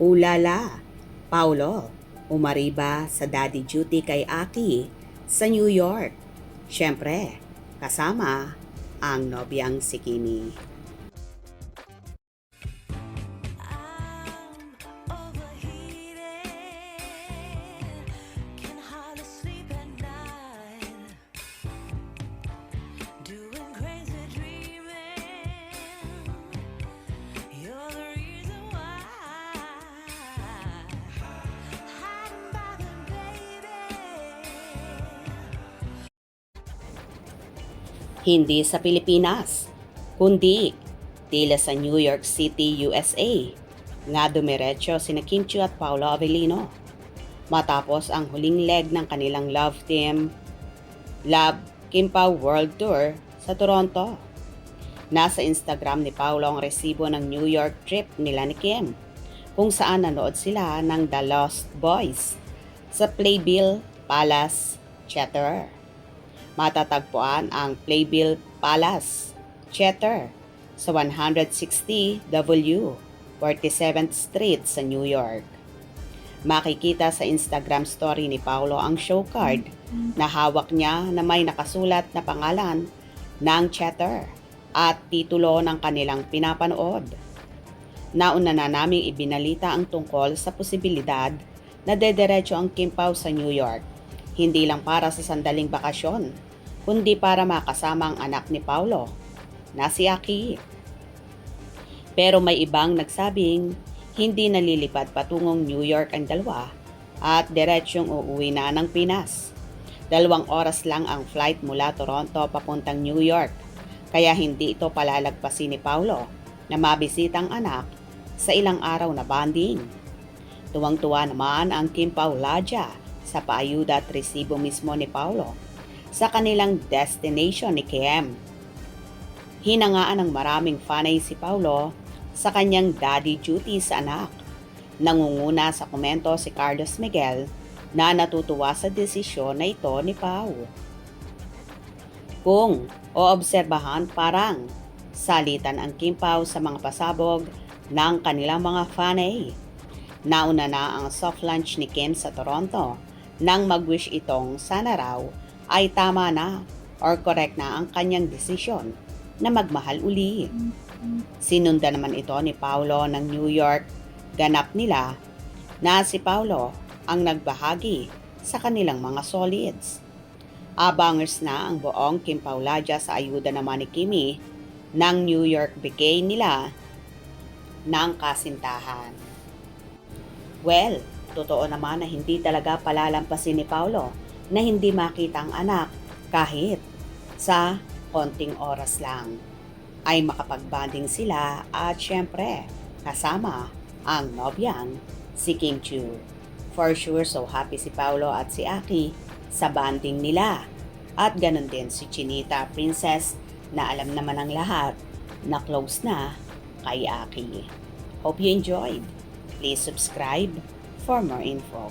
Ulala, Paulo, umariba sa daddy duty kay Aki sa New York. Siyempre, kasama ang nobyang si Kimi. Hindi sa Pilipinas, kundi tila sa New York City, USA, nga dumiretso sina Kim Chiu at Paolo Avellino matapos ang huling leg ng kanilang love team, Love Kim Pao World Tour sa Toronto. Nasa Instagram ni Paolo ang resibo ng New York trip nila ni Kim, kung saan nanood sila ng The Lost Boys sa Playbill Palace Theater. Matatagpuan ang Playbill Palace Theater sa 160 W 47th Street sa New York. Makikita sa Instagram story ni Paolo ang show card na hawak niya na may nakasulat na pangalan ng theater at titulo ng kanilang pinapanood. Nauna na naming ibinalita ang tungkol sa posibilidad na dederecho ang Kim Pao sa New York, hindi lang para sa sandaling bakasyon, kundi para makasama ang anak ni Paolo, na si Aki. Pero may ibang nagsabing hindi nalilipad patungong New York ang dalawa at diretsyong uuwi na ng Pinas. 2 oras lang ang flight mula Toronto papuntang New York, kaya hindi ito palalagpasin ni Paolo na mabisita ang anak sa ilang araw na bonding. Tuwang-tuwa naman ang Kim Pao Ladja sa paayuda at resibo mismo ni Paolo sa kanilang destination ni Kim. Hinangaan ng maraming fanay si Paolo sa kanyang daddy duty sa anak. Nangunguna sa komento si Carlos Miguel na natutuwa sa desisyon na ito ni Pao. Kung oobserbahan, parang salitan ang Kim Pao sa mga pasabog ng kanilang mga fanay. Nauna na ang soft launch ni Kim sa Toronto nang mag-wish itong sana raw ay tama na or correct na ang kanyang desisyon na magmahal uli. Sinundan naman ito ni Paolo ng New York ganap nila na si Paolo ang nagbahagi sa kanilang mga solids. Abangers na ang buong Kim Pao Ladja sa ayuda naman ni Kimi ng New York bigay nila ng kasintahan. Well, totoo naman na hindi talaga palalampasin ni Paolo na hindi makita ang anak kahit sa konting oras lang ay makapagbanding sila at syempre kasama ang nobyang si Kim Chiu. For sure, so happy si Paolo at si Aki sa banding nila. At ganun din si Chinita Princess na alam naman ang lahat na close na kay Aki. Hope you enjoyed. Please subscribe for more info.